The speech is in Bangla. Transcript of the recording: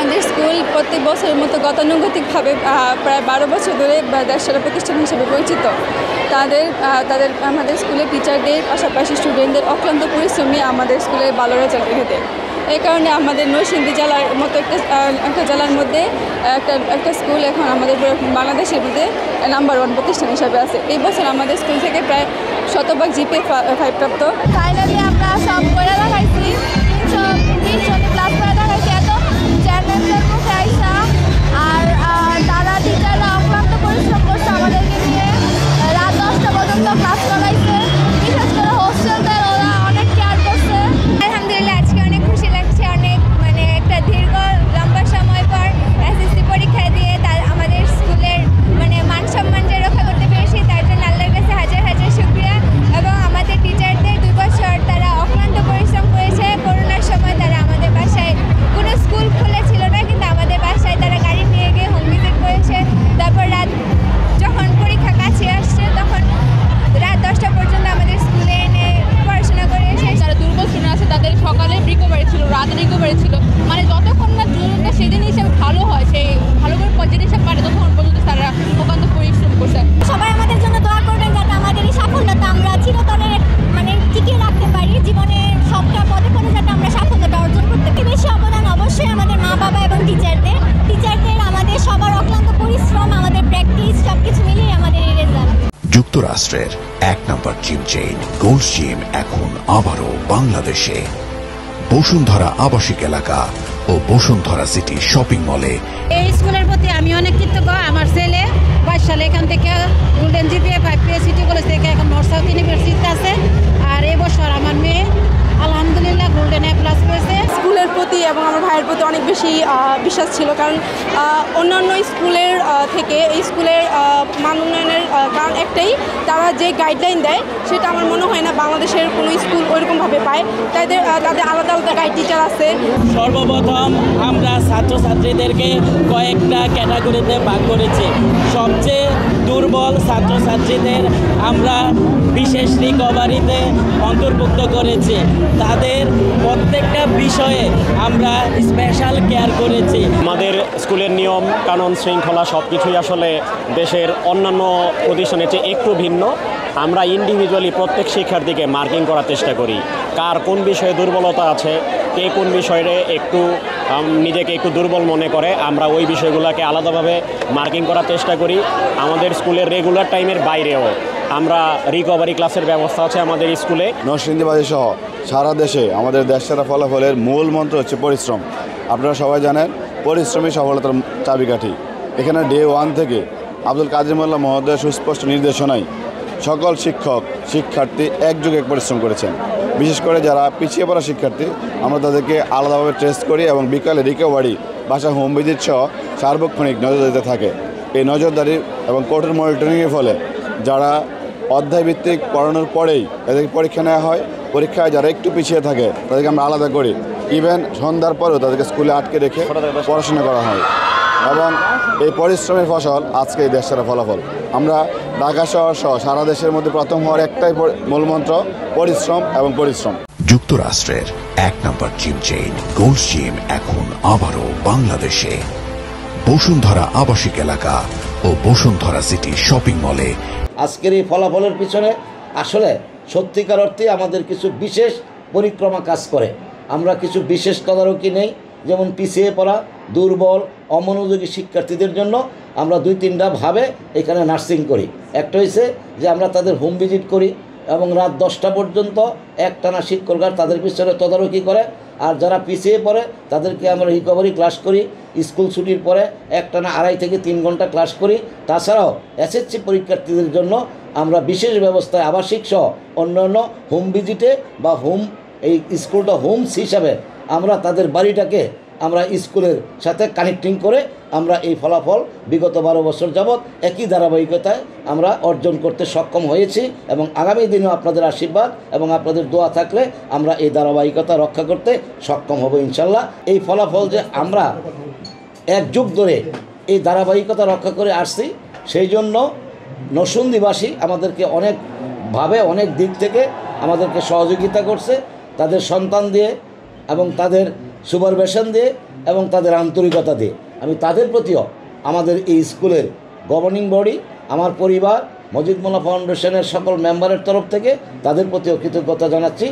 আমাদের স্কুল প্রত্যেক বছরের মতো গতানুগতিকভাবে প্রায় 12 বছর ধরে দেশসেরা প্রতিষ্ঠান হিসেবে পরিচিত। আমাদের স্কুলের টিচারদের পাশাপাশি স্টুডেন্টদের অক্লান্ত পরিশ্রমী আমাদের স্কুলে ভালো রেজাল্ট রেখে দেয়। এই কারণে আমাদের নরসিংদী জেলার মতো একটা জেলার মধ্যে একটা স্কুল এখন আমাদের বাংলাদেশের মধ্যে নাম্বার 1 প্রতিষ্ঠান হিসাবে আছে। এই বছর আমাদের স্কুল থেকে প্রায় 100% জিপে 5 প্রাপ্ত। ফাইনালি আমরা সব করে দেখাইছি, 320 জন ক্লাস করে দেখাইছি, এত চ্যালেঞ্জের মুখে আইসা। আর তারা টিচাররা অক্লান্ত পরিশ্রম করছে আমাদেরকে নিয়ে, রাত 10টা পর্যন্ত ক্লাস করাইছে। বিশেষ করে হোস্টেলদের ওরা অনেক কেয়ার করছে। আলহামদুলিল্লাহ, আজকে অনেক খুশি লাগছে। অনেক একটা দীর্ঘ লম্বা সময় পর এসএসসি পরীক্ষা দিয়ে আমাদের স্কুলের মান সম্মান যে রক্ষা করতে পেরেছি, তার জন্য আল্লাহর কাছে হাজার হাজার শুকরিয়া। এবং আমাদের টিচারদের 2 বছর তারা অক্লান্ত পরিশ্রম করেছে। করোনার সময় তারা আমাদের বাসায়, কোনো স্কুল খোলা ছিল না, কিন্তু আমাদের বাসায় তারা গাড়ি নিয়ে গিয়ে হোম ভিজিট করেছে। তারপর রাত যখন পরীক্ষা কাছে আসছে তখন রাত 10টা পর্যন্ত আমাদের স্কুলে এনে পড়াশোনা করে এসে। যারা দুর্বল স্টুডেন্ট আছে তাদের সকালে রিকভারি ছিল, রাতে রিকভারি ছিল, যতক্ষণ না জুনটা সেদিন হিসেবে ভালো হয়, সেই ভালো করে পজিটিভ পারে ততক্ষণ পর্যন্ত তারা অত্যন্ত পরিশ্রম করছে। সবাই আমাদের জন্য দোয়া করবেন যাতে আমাদের এই সাফল্যতা আমরা চিরতরে টিকিয়ে রাখতে পারি। জীবনের সবটা পদে পদে যাতে আমরা সাফল্যতা অর্জন করতে পারি। বেশি অবদান অবশ্যই আমাদের মা বাবা এবং টিচারদের আমাদের সবার অক্লান্ত পরিশ্রম, আমাদের প্র্যাকটিস, সবকিছু মিলিয়ে আমাদের এই রেজাল্ট। যুক্তরাষ্ট্রের 1 নম্বর জিম চেইন গোল্ড জিম এখন আবারও বাংলাদেশে। বসুন্ধরা আবাসিক এলাকা ও বসুন্ধরা সিটি শপিং মলে। এই স্কুলের প্রতি আমি অনেক কৃতজ্ঞ। আমার ছেলে 22 সালে এখান থেকে গোল্ডেন জিপিএ 5 পেয়ে সিটি কলেজ থেকে এখন নর্থ সাউথ ইউনিভার্সিটিতে আছে। আর এবছর আমার মেয়ে আলহামদুলিল্লাহ গোল্ডেন A+ পেয়েছে। স্কুলের প্রতি এবং আমার ভাইয়ের প্রতি অনেক বেশি বিশ্বাস ছিল, কারণ অন্যান্য স্কুলের থেকে এই স্কুলের মান উন্নয়নের কারণ একটাই, তারা যে গাইডলাইন দেয় সেটা আমার মনে হয় না বাংলাদেশের কোনো স্কুল ওইরকমভাবে পায়। তাদের আলাদা আলাদা গাইড টিচার আছে। সর্বপ্রথম আমরা ছাত্রছাত্রীদেরকে কয়েকটা ক্যাটাগরিতে ভাগ করেছি। সবচেয়ে দুর্বল ছাত্রছাত্রীদের আমরা বিশেষ রিকভারিতে অন্তর্ভুক্ত করেছি। তাদের প্রত্যেকটা বিষয়ে আমরা স্পেশাল কেয়ার করেছি। আমাদের স্কুলের নিয়ম কানুন শৃঙ্খলা সব কিছুই আসলে দেশের অন্যান্য প্রতিষ্ঠানের চেয়ে একটু ভিন্ন। আমরা ইন্ডিভিজুয়ালি প্রত্যেক শিক্ষার্থীকে মার্কিং করার চেষ্টা করি, কার কোন বিষয়ে দুর্বলতা আছে, কে কোন বিষয়ে নিজেকে একটু দুর্বল মনে করে, আমরা ওই বিষয়গুলোকে আলাদাভাবে মার্কিং করার চেষ্টা করি। আমাদের স্কুলের রেগুলার টাইমের বাইরেও আমরা রিকভারি ক্লাসের ব্যবস্থা আছে আমাদের স্কুলে। নরসিংদীবাসী সহ সারা দেশে আমাদের দেশসেরা ফলাফলের মূল মন্ত্র হচ্ছে পরিশ্রম। আপনারা সবাই জানেন পরিশ্রমই সফলতার চাবিকাঠি। এখানে ডে 1 থেকে আব্দুল কাদের মোল্লা মহোদয়ের সুস্পষ্ট নির্দেশনায় সকল শিক্ষার্থী একযোগে পরিশ্রম করেছেন। বিশেষ করে যারা পিছিয়ে পড়া শিক্ষার্থী আমরা তাদেরকে আলাদাভাবে টেস্ট করি এবং বিকালে রিকভারি বাসা হোম ভিজিট সহ সার্বক্ষণিক নজরদারিতে থাকে। এই নজরদারি এবং কঠোর মনিটরিংয়ের ফলে যারা অধ্যায়ভিত্তিক পড়ানোর পরেই তাদেরকে পরীক্ষা নেওয়া হয়। পরীক্ষায় যারা একটু পিছিয়ে থাকে তাদেরকে আমরা আলাদা করি। ইভেন সন্ধ্যার পরেও তাদেরকে স্কুলে আটকে রেখে পড়াশোনা করা হয় এবং এই পরিশ্রমের ফসল আজকে এই দেশসেরা ফলাফল। আমরা ঢাকা শহর সহ সারা দেশের মধ্যে প্রথম হওয়ার একটাই মূলমন্ত্র, পরিশ্রম এবং পরিশ্রম। যুক্তরাষ্ট্রের 1 নম্বর জিম চেইন গোল্ড জিম এখন আবারও বাংলাদেশে। বসুন্ধরা আবাসিক এলাকা ও বসুন্ধরা সিটি শপিং মলে। আজকের এই ফলাফলের পিছনে আসলে সত্যিকার অর্থে আমাদের কিছু বিশেষ পরিক্রমা কাজ করে। আমরা কিছু বিশেষ তদারকি নেই, যেমন পিছিয়ে পড়া, দুর্বল, অমনোযোগী শিক্ষার্থীদের জন্য আমরা 2-3টা ভাবে এখানে নার্সিং করি। একটা হয়েছে যে আমরা তাদের হোম ভিজিট করি এবং রাত 10টা পর্যন্ত একটানা শিক্ষকরা তাদের পিছনে তদারকি করে। আর যারা পিছিয়ে পড়ে তাদেরকে আমরা রিকভারি ক্লাস করি। স্কুল ছুটির পরে একটানা 2.5 থেকে 3 ঘন্টা ক্লাস করি। তাছাড়াও এসএসসি পরীক্ষার্থীদের জন্য আমরা বিশেষ ব্যবস্থায় আবাসিক সহ অন্যান্য হোম ভিজিটে বা এই স্কুলটা হোমস হিসাবে আমরা তাদের বাড়িটাকে আমরা স্কুলের সাথে কানেক্টিং করে আমরা এই ফলাফল বিগত 12 বছর যাবৎ একই ধারাবাহিকতায় আমরা অর্জন করতে সক্ষম হয়েছি এবং আগামী দিনেও আপনাদের আশীর্বাদ এবং আপনাদের দোয়া থাকলে আমরা এই ধারাবাহিকতা রক্ষা করতে সক্ষম হব ইনশাল্লাহ। এই ফলাফল যে আমরা 1 যুগ ধরে এই ধারাবাহিকতা রক্ষা করে আসছি, সেই জন্য নরসিংদীবাসী আমাদেরকে অনেকভাবে অনেক দিক থেকে আমাদেরকে সহযোগিতা করছে। তাদের সন্তান দিয়ে এবং তাদের সুপারভিশন দিয়ে এবং তাদের আন্তরিকতা দিয়ে আমি তাদের প্রতিও আমাদের এই স্কুলের গভর্নিং বডি, আমার পরিবার, মজিদ মোল্লা ফাউন্ডেশনের সকল মেম্বারের তরফ থেকে তাদের প্রতিও কৃতজ্ঞতা জানাচ্ছি।